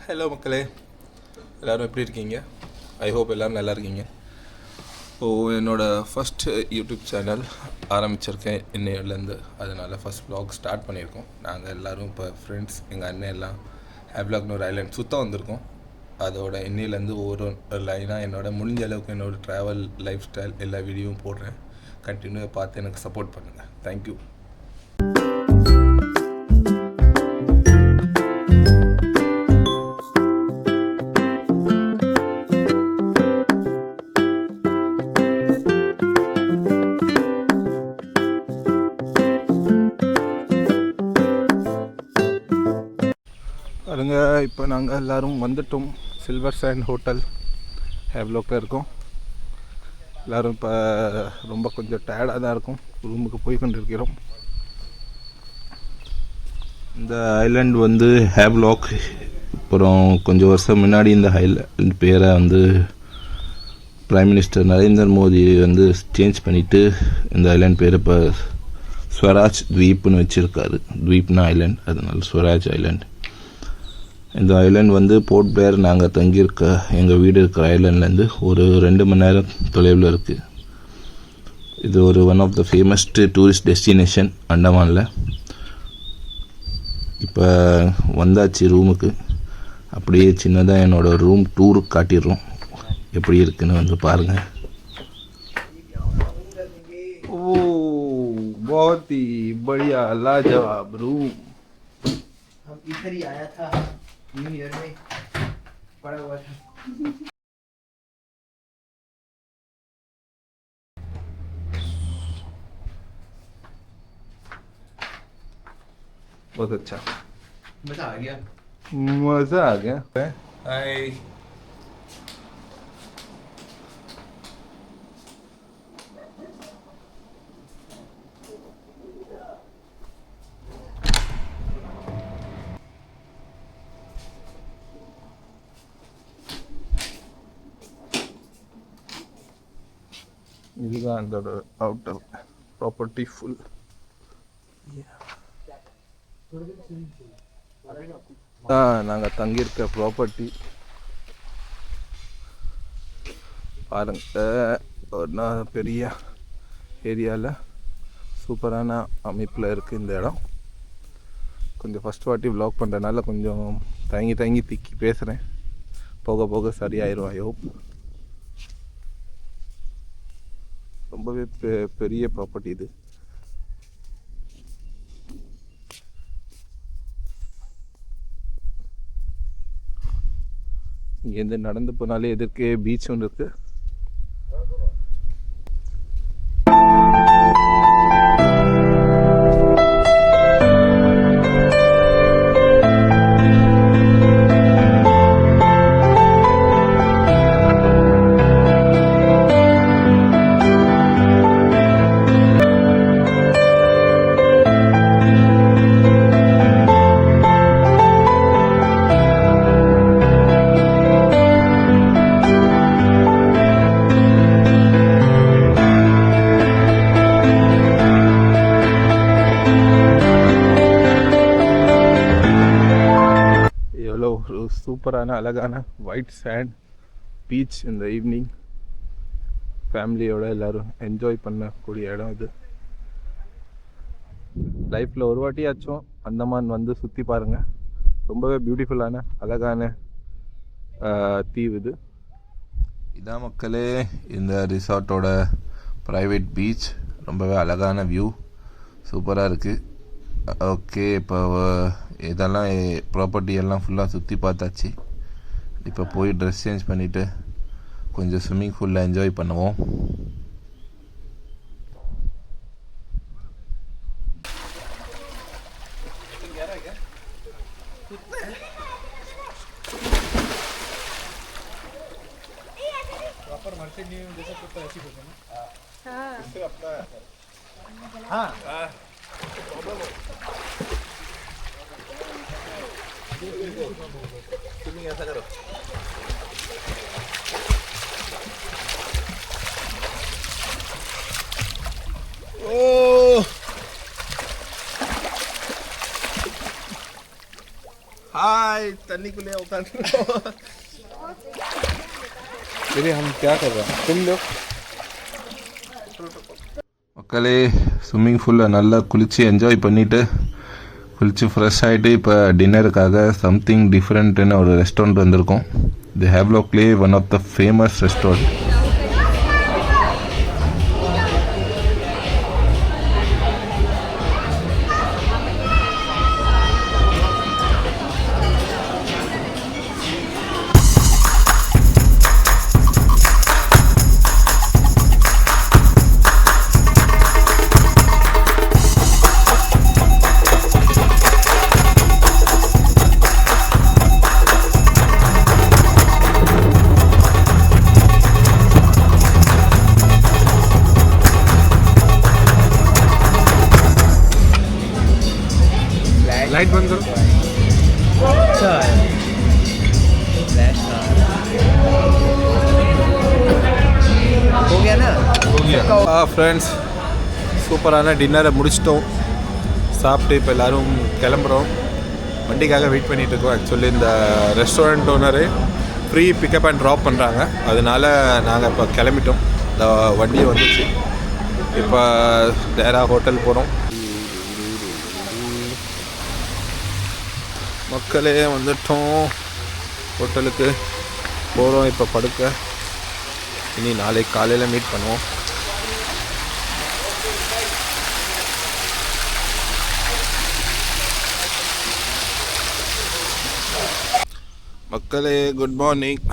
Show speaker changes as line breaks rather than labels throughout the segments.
Hello மக்களே, எல்லோரும் எப்படி இருக்கீங்க? ஐ ஹோப் எல்லோரும் நல்லா இருக்கீங்க. என்னோடய ஃபஸ்ட்டு யூடியூப் சேனல் ஆரம்பிச்சிருக்கேன் இன்னையிலேருந்து. அதனால் ஃபஸ்ட் வ்ளாக் ஸ்டார்ட் பண்ணியிருக்கோம். நாங்கள் எல்லோரும் இப்போ ஃப்ரெண்ட்ஸ், எங்கள் அண்ணன் எல்லாம் ஹேவ்லாக்னு ஒரு ஐலாண்ட் சுற்ற வந்திருக்கோம். அதோட இன்னிலேருந்து ஒரு லைனாக முடிஞ்ச அளவுக்கு என்னோடய ட்ராவல் லைஃப் ஸ்டைல் எல்லா வீடியோவும் போடுறேன். கண்டினியூவாக பார்த்து எனக்கு சப்போர்ட் பண்ணுங்கள். தேங்க்யூ. பாருங்க, இப்போ நாங்கள் எல்லோரும் வந்துட்டோம். சில்வர் சாண்ட் ஹோட்டல் ஹேவ்லாக்கில் இருக்கோம். எல்லோரும் இப்போ ரொம்ப கொஞ்சம் டயர்டாக தான் இருக்கும். ரூமுக்கு போய் கொண்டிருக்கிறோம். இந்த ஐலாண்ட் ஹேவ்லாக். அப்புறம் கொஞ்சம் வருஷம் முன்னாடி இந்த ஐலாண்ட் பேரை prime minister Narendra Modi change பண்ணிவிட்டு இந்த ஐலாண்ட் பேரை இப்போ ஸ்வராஜ் த்வீப்னு வச்சுருக்காரு. த்வீப்னா ஐலாண்ட், அதனால ஸ்வராஜ் ஐலாண்ட். இந்த ஐலாண்ட் போர்ட் பிளேயர் நாங்கள் தங்கியிருக்க எங்கள் வீடு இருக்கிற ஐலாண்ட்லேருந்து ஒரு 2 மணி நேரம் தொலைவில் இருக்குது. இது ஒரு one of the famousest tourist destination அண்டமானில். இப்போ வந்தாச்சு ரூமுக்கு. அப்படியே சின்னதாக என்னோடய ரூம் டூர் காட்டிடுறோம், எப்படி இருக்குன்னு பாருங்கள். ஓ, बहुत ही बढ़िया लाजवाब रूम.
हम इधर ही आया था न्यू ईयर में, पड़ा हुआ था.
बहुत अच्छा,
मजा आ गया.
मज़ा आ गया. हाय, இதுதான் அதோட அவுட்டர் ப்ராப்பர்ட்டி ஃபுல். நாங்கள் தங்கியிருக்க ப்ராப்பர்ட்டி பாருங்க. ஒரு பெரிய ஏரியாவில் சூப்பரான அமைப்பில் இருக்குது இந்த இடம். கொஞ்சம் ஃபஸ்ட் வாட்டி வ்ளாக் பண்ணுறதுனால கொஞ்சம் தயங்கி திக்கி பேசுகிறேன். போக போக சரியாயிரும். I hope. ரொம்பவே பெரிய ப்ராப்பர்ட்டி இது. இங்கேருந்து நடந்து போனாலே எதிர்க்கே பீச் ஒன்று இருக்குது. ஒரு சூப்பரான அழகான ஒயிட் சாண்ட் பீச் இந்த ஈவினிங் ஃபேமிலியோடு எல்லோரும் என்ஜாய் பண்ணக்கூடிய இடம் இது. லைஃப்பில் ஒரு வாட்டியாச்சும் அந்தமான் சுற்றி பாருங்கள். ரொம்பவே பியூட்டிஃபுல்லான அழகான தீவு இது. இதான் மக்களே இந்த ரிசார்ட்டோட ப்ரைவேட் பீச். ரொம்பவே அழகான வியூ, சூப்பராக இருக்குது. ஓகே, இப்போ இதெல்லாம் ப்ராப்பர்ட்டி எல்லாம் ஃபுல்லாக சுற்றி பார்த்தாச்சு. இப்போ போய் ட்ரெஸ் சேஞ்ச் பண்ணிவிட்டு கொஞ்சம் ஸ்விம்மிங் பூலில் என்ஜாய் பண்ணுவோம். स्विमिंग ऐसा करो. ओ, हाय. தண்ணிக்குள்ளே உட்காந்துருக்கோம். சரி हम क्या कर रहे हैं तुम लोग மக்களே ஸ்விம்மிங் பூலில் நல்லா குளித்து என்ஜாய் பண்ணிவிட்டு குளித்து ஃப்ரெஷ் ஆகிட்டு இப்போ டின்னருக்காக சம்திங் டிஃப்ரெண்ட்டுன்னு ஒரு ரெஸ்டாரண்ட் வந்திருக்கோம். தி ஹேவ்லாக்லேயே one of the famous restaurant. Light बंद करो. अच्छा है फ्लैश हो गया ना हो गया. फ्रेंड्स சூப்பரான டின்னரை முடிச்சிட்டோம். சாப்பிட்டு இப்போ எல்லோரும் கிளம்புறோம். வண்டிக்காக வெயிட் பண்ணிகிட்டு இருக்கோம். ஆக்சுவலி இந்த restaurant owner free pickup and drop பண்ணுறாங்க. அதனால நாங்கள் இப்போ கிளம்பிட்டோம். இந்த வண்டியை வந்துச்சு. இப்போ நேராக ஹோட்டல் போகிறோம். மக்களே வந்துட்டோம். ஹோட்டலுக்கு போகிறோம். இப்போ படுக்க. இனி நாளைக்கு காலையில் மீட் பண்ணுவோம். மக்களே குட் மார்னிங்.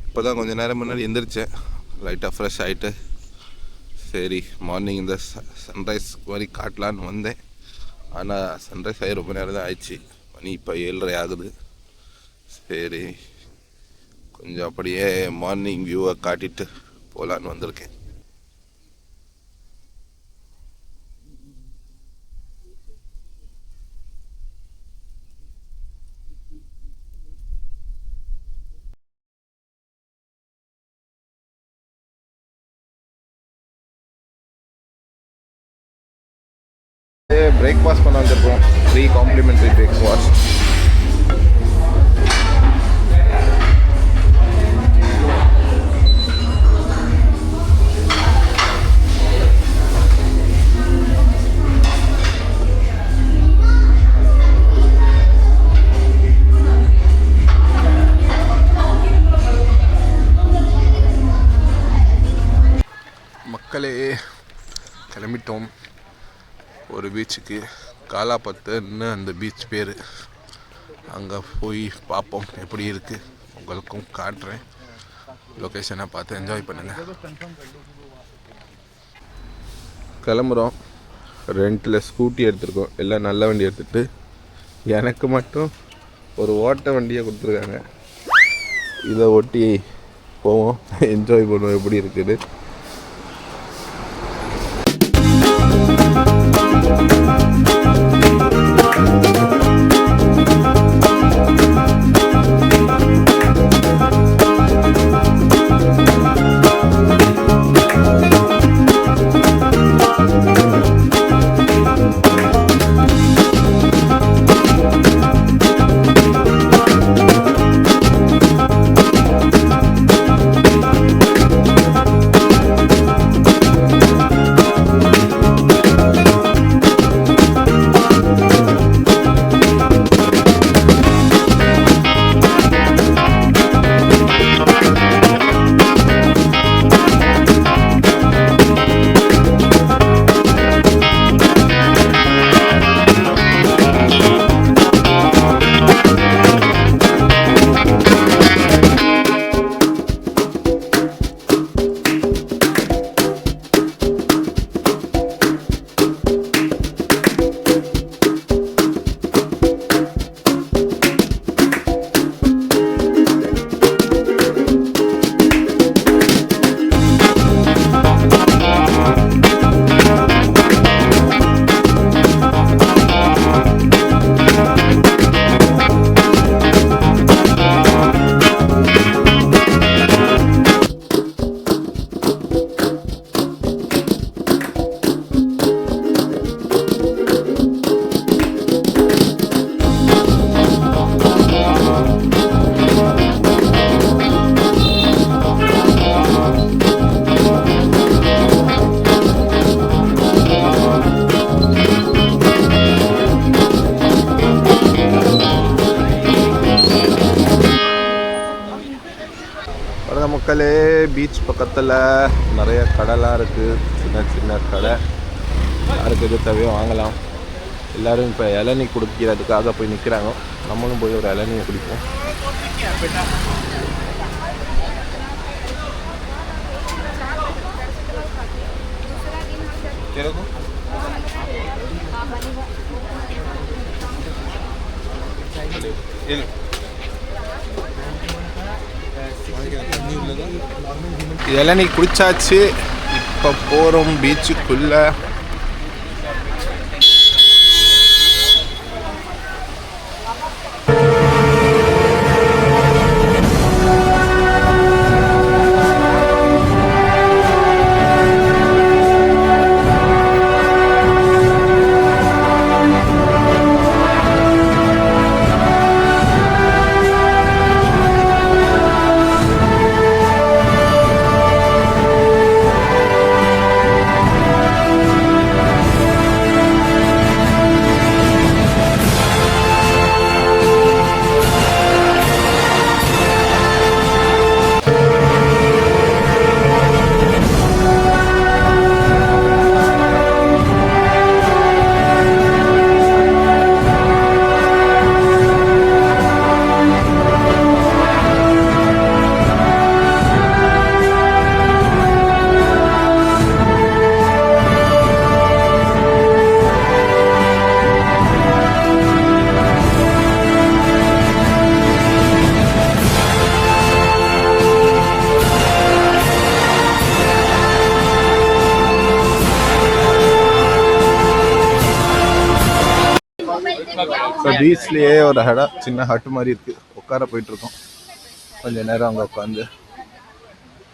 இப்போ தான் கொஞ்சம் நேரம் முன்னாடி எந்திரிச்சேன். லைட்டாக ஃப்ரெஷ் ஆகிட்டு சரி மார்னிங் இந்த சன்ரைஸ் மாதிரி காட்டலான்னு வந்தேன். ஆனால் சன்ரைஸ் ஆகி ரொம்ப நேரம் தான் ஆயிடுச்சு. மணி இப்போ 7:30 ஆகுது. சரி கொஞ்சம் அப்படியே மார்னிங் வியூவை காட்டிட்டு போகலான்னு வந்திருக்கேன். பிரேக்ஃபாஸ்ட் பண்ண வந்திருக்கோம். Free complimentary breakfast. மக்களே கிளம்பிட்டோம் ஒரு பீச்சுக்கு. காலாபத்துன்னு அந்த பீச் பேர். அங்கே போய் பார்ப்போம் எப்படி இருக்குது. உங்களுக்கும் காட்டுறேன். லொக்கேஷனை பார்த்து என்ஜாய் பண்ணுங்கள். கிளம்புறோம். ரெண்டில் ஸ்கூட்டி எடுத்துருக்கோம். எல்லாம் நல்ல வண்டி எடுத்துகிட்டு எனக்கு மட்டும் ஒரு ஓட்ட வண்டியை கொடுத்துருக்காங்க. இதை ஒட்டி போவோம். என்ஜாய் பண்ணுவோம் எப்படி இருக்குது. மக்களே பீச் பக்கத்தில் நிறைய கடைலாம் இருக்குது, சின்ன சின்ன கடை. யாருக்கு எது தேவையோ வாங்கலாம். எல்லோரும் இப்போ இளநீ குடிக்கிறதுக்காக போய் நிற்கிறாங்க. நம்மளும் போய் ஒரு இளநியை குடிப்போம். இளநீ குடிச்சாச்சு. இப்போ போகிறோம் பீச்சுக்குள்ள. இப்போ பீச்லேயே ஒரு சின்ன ஹட்டு மாதிரி இருக்குது. உட்கார போயிட்டுருக்கோம். கொஞ்சம் நேரம் அங்கே உட்காந்து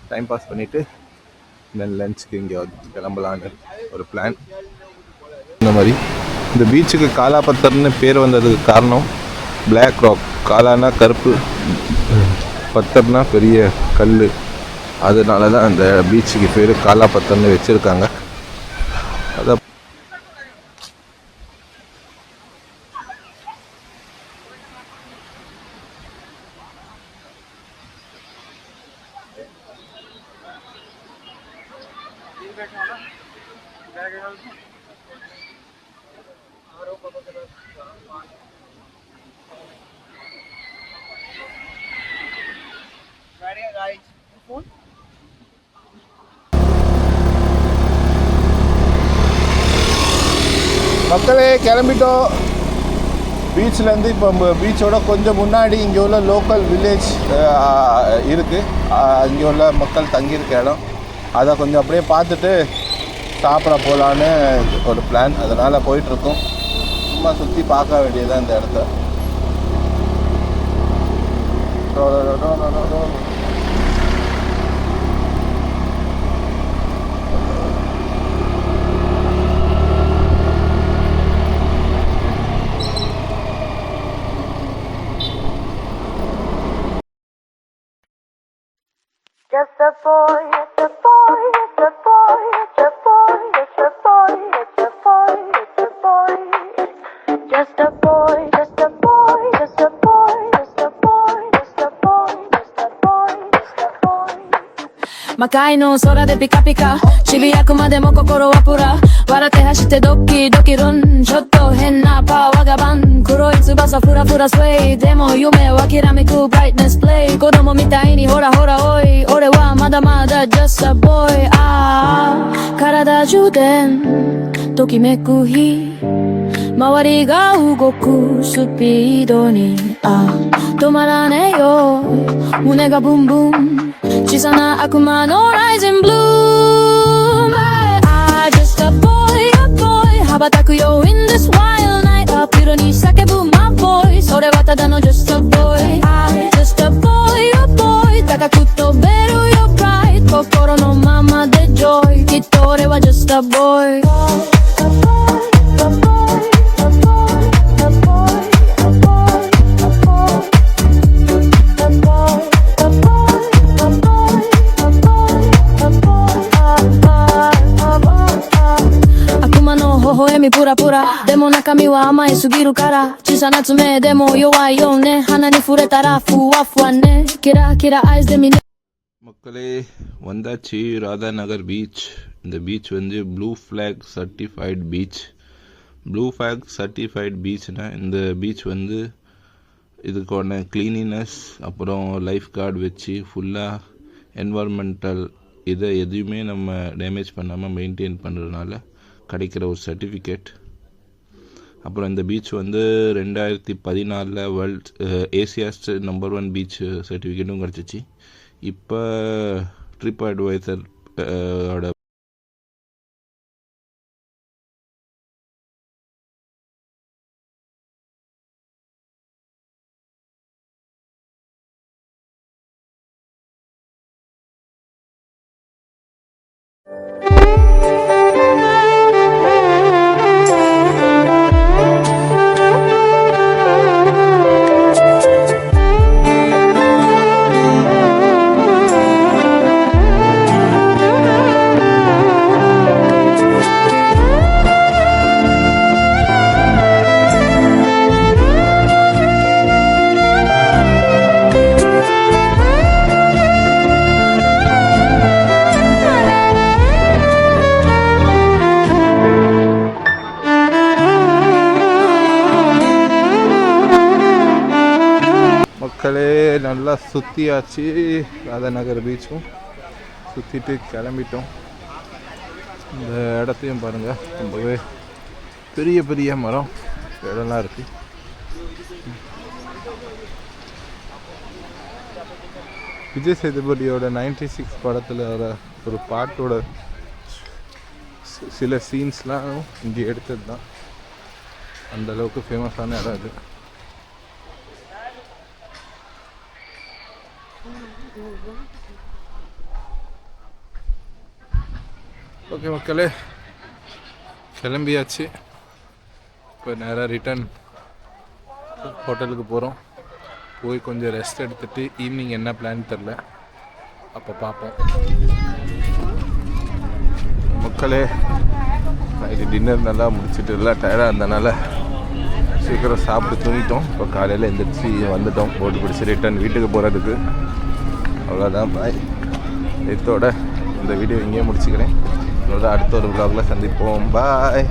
டைம் பாஸ் பண்ணிவிட்டு தென் லஞ்சுக்கு இங்கே கிளம்பலான்னு ஒரு பிளான். இந்த மாதிரி இந்த பீச்சுக்கு காலாபத்தர்னு பேர் வந்ததுக்கு காரணம் பிளாக் ராக். காலானா கருப்பு, பத்தர்னா பெரிய கல். அதனால தான் அந்த பீச்சுக்கு பேர் காலாபத்தர்னு வச்சுருக்காங்க. அதை மக்களே கிளம்பிட்டோம் பீச்லேருந்து. இப்போ பீச்சோட கொஞ்சம் முன்னாடி இங்கே உள்ள லோக்கல் வில்லேஜ் இருக்குது. இங்கே உள்ள மக்கள் தங்கியிருக்க இடம். அதை கொஞ்சம் அப்படியே பார்த்துட்டு சாப்பிட போகலான்னு ஒரு பிளான். அதனால் போயிட்டுருக்கோம். சும்மா சுற்றி பார்க்க வேண்டியதான் இந்த இடத்த.
Just a boy, it's a boy, it's a boy, it's a boy, it's a boy, it's a boy, it's a boy. Just a boy, just a boy, just a boy, just a boy, just a boy, just a boy, just a boy. 魔界の空でピカピカ、ちびやくまでも心はプラ。笑って走ってドッキドキルン、ちょっと変なパワーがバン。黒い翼フラフラスウェイ、でも夢はきらめくブライトネスプレイ。子供みたいにほらほらおい、俺はまだまだ just a boy。体充電、ときめく日、周りが動くスピードに止まらねえよ、胸がブンブン、小さな悪魔のライジンブルーム。Just a boy, a boy、羽ばたくよ in this wild night。アピールに叫ぶ my boy、それはただの just a boy。Just a boy, a boy、高く飛べるよ pride、心のままで joy、きっと俺は just a boy。微笑みプラプラ、でも中身は甘いすぎるから。小さな爪でも弱いよね、鼻に触れたらふわふわね。キラキラアイズで見
மக்களே வந்தாச்சு Radhanagar beach. இந்த beach வந்து blue flag certified beach. Blue flag certified பீச்னா இந்த beach வந்து இதுக்கான க்ளீனினஸ் அப்புறம் life card வச்சு ஃபுல்லாக என்வார்மெண்டல் இதை எதுவுமே நம்ம டேமேஜ் பண்ணாமல் மெயின்டைன் பண்ணுறதுனால கிடைக்கிற ஒரு சர்டிஃபிகேட். அப்புறம் இந்த பீச் வந்து 2014 வேர்ல்ட் ஏசியாஸ் நம்பர் 1 பீச் சர்டிஃபிகேட்டும் கிடச்சிச்சு. இப்போ ட்ரிப் அட்வைசர் ஓட மக்களே நல்லா சுற்றியாச்சு. ராதாநகர் பீச்சும் சுற்றிட்டு கிளம்பிட்டோம். இந்த இடத்தையும் பாருங்கள், ரொம்பவே பெரிய பெரிய மரம் இடம்லாம் இருக்குது. விஜய் சேதுபதியோட 96 படத்தில் வர ஒரு பாட்டோட சில சீன்ஸ்லாம் இங்கே எடுத்தது தான். அந்தளவுக்கு ஃபேமஸான இடம் இது. ஓகே மக்களே, கிளம்பியாச்சு. இப்போ நேராக ரிட்டர்ன் ஹோட்டலுக்கு போகிறோம். போய் கொஞ்சம் ரெஸ்ட் எடுத்துகிட்டு ஈவினிங் என்ன பிளான் தெரில, அப்போ பார்ப்போம். மக்களே, நைட்டு டின்னர் நல்லா முடிச்சுட்டு எல்லாம் டயர்டாக இருந்தனால சீக்கிரம் சாப்பிட்டு தூங்கிட்டோம். இப்போ காலையில் எழுந்திரிச்சு வந்துட்டோம் போட்டு பிடிச்சி ரிட்டர்ன் வீட்டுக்கு போகிறதுக்கு. அவ்வளோதான், பாய். இதோட இந்த வீடியோ இங்கேயே முடிச்சுக்கிறேன். அடுத்த ஒரு vlogல சந்திப்போம். பாய்.